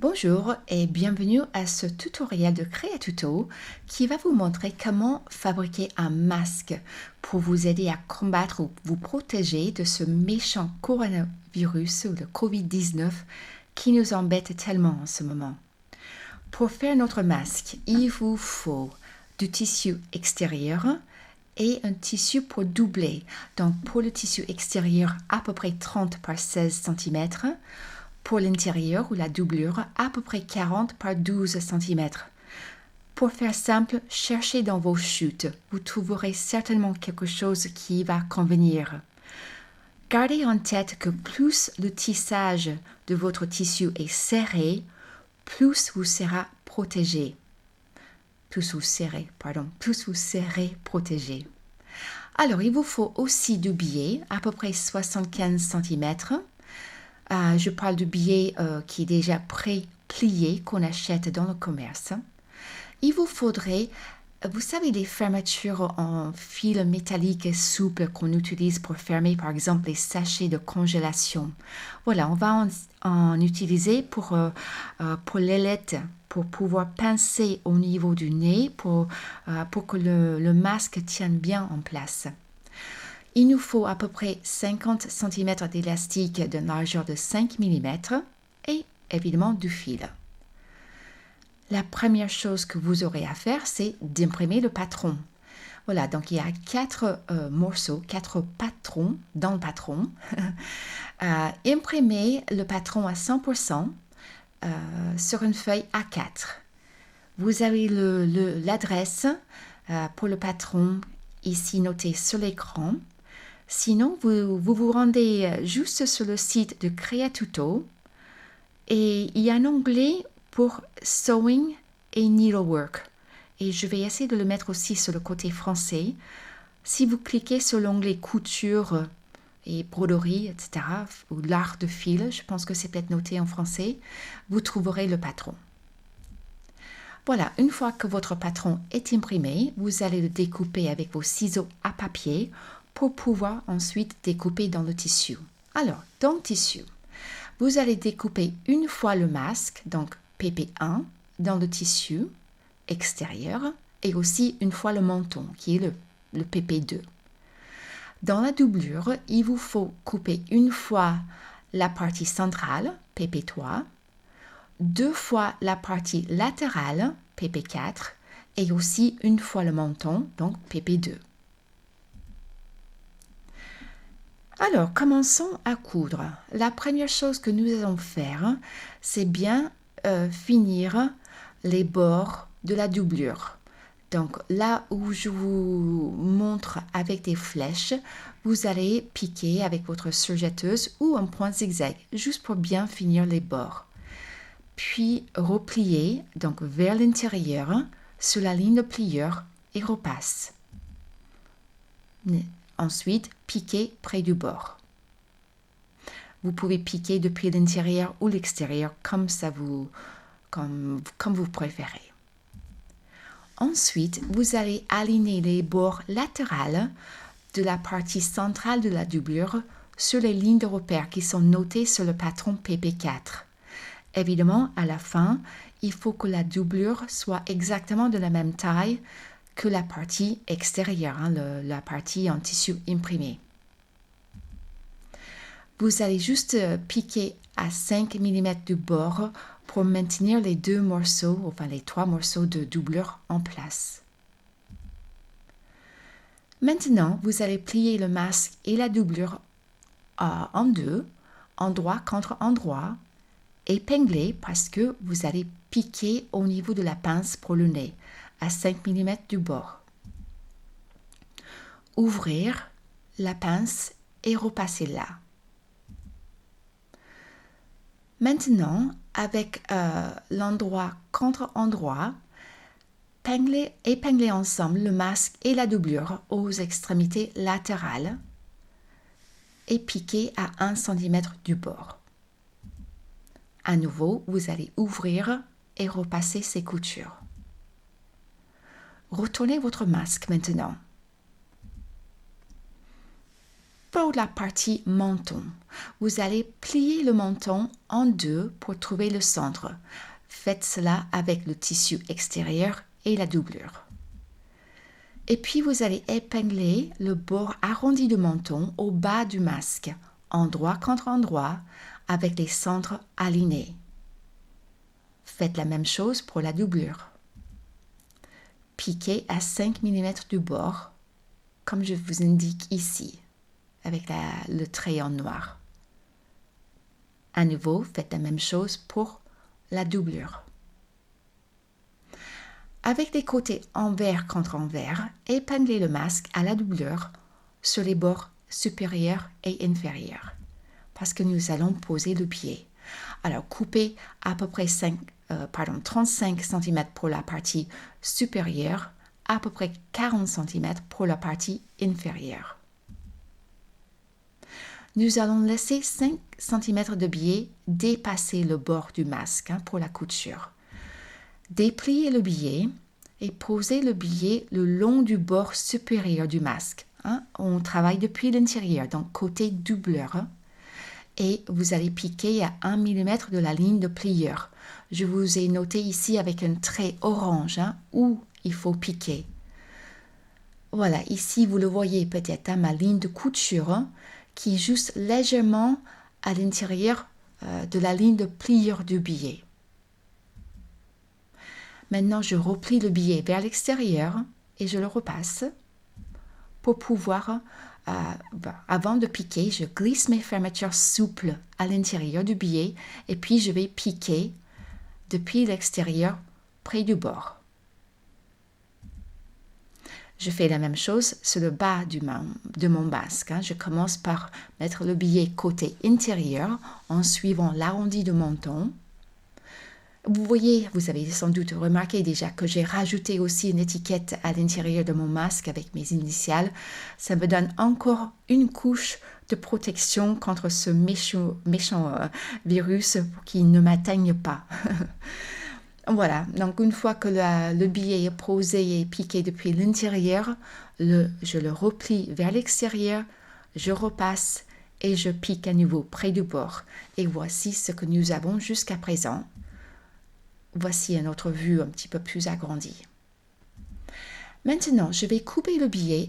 Bonjour et bienvenue à ce tutoriel de Créatuto qui va vous montrer comment fabriquer un masque pour vous aider à combattre ou vous protéger de ce méchant coronavirus ou le Covid-19 qui nous embête tellement en ce moment. Pour faire notre masque, il vous faut du tissu extérieur et un tissu pour doubler. Donc pour le tissu extérieur, à peu près 30 par 16 cm. Pour l'intérieur ou la doublure, à peu près 40 par 12 cm. Pour faire simple, cherchez dans vos chutes. Vous trouverez certainement quelque chose qui va convenir. Gardez en tête que plus le tissage de votre tissu est serré, plus vous serez protégé. Plus vous serez protégé. Alors, il vous faut aussi du biais, à peu près 75 cm. Je parle du billet qui est déjà pré-plié, qu'on achète dans le commerce. Il vous faudrait, vous savez, les fermetures en fil métallique et souple qu'on utilise pour fermer, par exemple, les sachets de congélation. Voilà, on va en utiliser pour l'ailette, pour pouvoir pincer au niveau du nez, pour que le masque tienne bien en place. Il nous faut à peu près 50 cm d'élastique de largeur de 5 mm et évidemment du fil. La première chose que vous aurez à faire, c'est d'imprimer le patron. Voilà, donc il y a 4 morceaux, 4 patrons dans le patron. Imprimez le patron à 100% sur une feuille A4. Vous avez l'adresse pour le patron ici notée sur l'écran. Sinon, vous rendez juste sur le site de Créatuto et il y a un onglet pour Sewing et Needlework. Et je vais essayer de le mettre aussi sur le côté français. Si vous cliquez sur l'onglet Couture et broderie, etc., ou l'art de fil, je pense que c'est peut-être noté en français, vous trouverez le patron. Voilà, une fois que votre patron est imprimé, vous allez le découper avec vos ciseaux à papier pour pouvoir ensuite découper dans le tissu. Alors, dans le tissu, vous allez découper une fois le masque, donc PP1, dans le tissu extérieur et aussi une fois le menton, qui est le PP2. Dans la doublure, il vous faut couper une fois la partie centrale, PP3, 2 fois la partie latérale, PP4, et aussi une fois le menton, donc PP2. Alors, commençons à coudre. La première chose que nous allons faire, c'est bien finir les bords de la doublure. Donc, là où je vous montre avec des flèches, vous allez piquer avec votre surjetteuse ou un point zigzag, juste pour bien finir les bords. Puis, replier donc vers l'intérieur sur la ligne de plieur et repasse. Ensuite, piquez près du bord. Vous pouvez piquer depuis l'intérieur ou l'extérieur comme vous préférez. Ensuite, vous allez aligner les bords latéraux de la partie centrale de la doublure sur les lignes de repère qui sont notées sur le patron PP4. Évidemment, à la fin, il faut que la doublure soit exactement de la même taille que la partie extérieure, la partie en tissu imprimé. Vous allez juste piquer à 5 mm du bord pour maintenir les 3 morceaux de doublure en place. Maintenant, vous allez plier le masque et la doublure en deux, endroit contre endroit, épingler parce que vous allez piquer au niveau de la pince pour le nez, à 5 mm du bord. Ouvrir la pince et repasser là. Maintenant, avec l'endroit contre endroit, épingler ensemble le masque et la doublure aux extrémités latérales et piquer à 1 cm du bord. À nouveau, vous allez ouvrir et repasser ces coutures. Retournez votre masque maintenant. Pour pour la partie menton. Vous allez plier le menton en deux pour trouver le centre. Faites cela avec le tissu extérieur et la doublure. Et puis vous allez épingler le bord arrondi du menton au bas du masque, endroit contre endroit, avec les centres alignés. Faites la même chose pour la doublure. Piquez à 5 mm du bord, comme je vous indique ici, avec le trait en noir. À nouveau, faites la même chose pour la doublure. Avec les côtés envers contre envers, épinglez le masque à la doublure sur les bords supérieurs et inférieurs, parce que nous allons poser le pied. Alors, coupez à peu près 35 cm pour la partie supérieure, à peu près 40 cm pour la partie inférieure. Nous allons laisser 5 cm de biais dépasser le bord du masque pour la couture. Dépliez le billet et posez le billet le long du bord supérieur du masque. On travaille depuis l'intérieur, donc côté doubleur. Et vous allez piquer à 1 mm de la ligne de plieur. Je vous ai noté ici avec un trait orange où il faut piquer. Voilà, ici vous le voyez peut-être, ma ligne de couture qui est juste légèrement à l'intérieur de la ligne de pliure du billet. Maintenant, je replie le billet vers l'extérieur et je le repasse pour pouvoir, avant de piquer, je glisse mes fermetures souples à l'intérieur du billet et puis je vais piquer depuis l'extérieur près du bord. Je fais la même chose sur le bas de mon masque. Je commence par mettre le billet côté intérieur en suivant l'arrondi de menton. Vous voyez, vous avez sans doute remarqué déjà que j'ai rajouté aussi une étiquette à l'intérieur de mon masque avec mes initiales. Ça me donne encore une couche de protection contre ce méchant virus pour qu'il ne m'atteigne pas. Voilà, donc une fois que le billet est posé et piqué depuis l'intérieur, je le replie vers l'extérieur, je repasse et je pique à nouveau près du bord. Et voici ce que nous avons jusqu'à présent. Voici une autre vue un petit peu plus agrandie. Maintenant, je vais couper le billet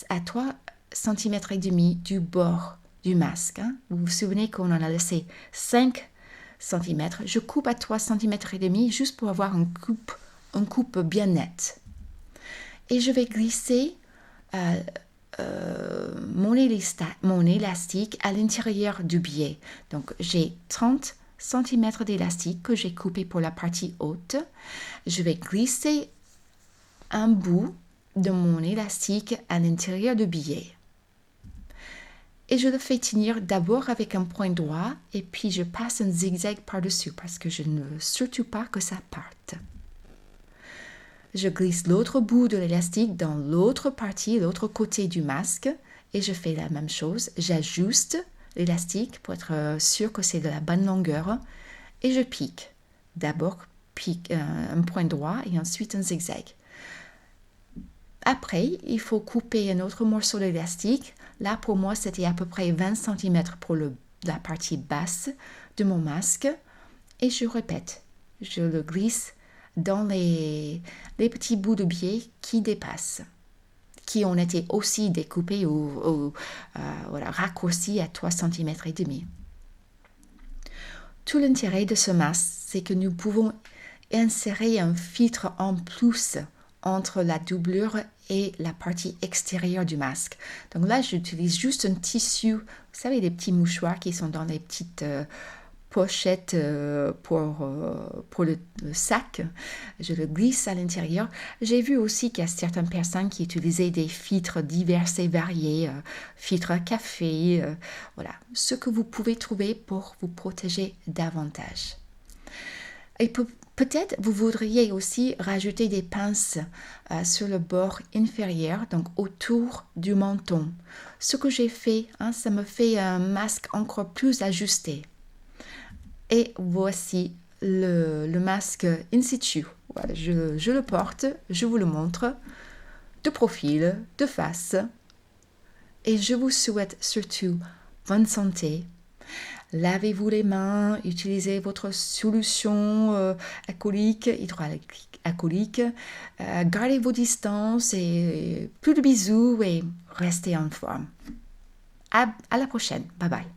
à 3 cm et demi du bord du masque. Vous vous souvenez qu'on en a laissé 5 cm. Je coupe à 3 cm et demi juste pour avoir une coupe bien nette. Et je vais glisser mon élastique à l'intérieur du billet. Donc, j'ai 30 cm d'élastique que j'ai coupé pour la partie haute. Je vais glisser un bout de mon élastique à l'intérieur du billet. Et je le fais tenir d'abord avec un point droit et puis je passe un zigzag par-dessus parce que je ne veux surtout pas que ça parte. Je glisse l'autre bout de l'élastique dans l'autre partie, l'autre côté du masque et je fais la même chose. J'ajuste l'élastique pour être sûr que c'est de la bonne longueur et je pique. D'abord un point droit et ensuite un zigzag. Après, il faut couper un autre morceau d'élastique. Là, pour moi, c'était à peu près 20 cm pour la partie basse de mon masque. Et je répète, je le glisse dans les petits bouts de biais qui dépassent, qui ont été aussi découpés ou raccourcis à 3 cm et demi. Tout l'intérêt de ce masque, c'est que nous pouvons insérer un filtre en plus entre la doublure et la partie extérieure du masque. Donc là, j'utilise juste un tissu, vous savez, les petits mouchoirs qui sont dans les petites pochettes pour le sac. Je le glisse à l'intérieur. J'ai vu aussi qu'il y a certaines personnes qui utilisaient des filtres divers et variés, filtres à café, voilà, ce que vous pouvez trouver pour vous protéger davantage. Et peut-être vous voudriez aussi rajouter des pinces sur le bord inférieur, donc autour du menton. Ce que j'ai fait, ça me fait un masque encore plus ajusté. Et voici le masque in situ. Voilà, je le porte, je vous le montre, de profil, de face. et je vous souhaite surtout bonne santé. Lavez-vous les mains, utilisez votre solution alcoolique, hydroalcoolique, gardez vos distances et plus de bisous et restez en forme. À la prochaine. Bye bye.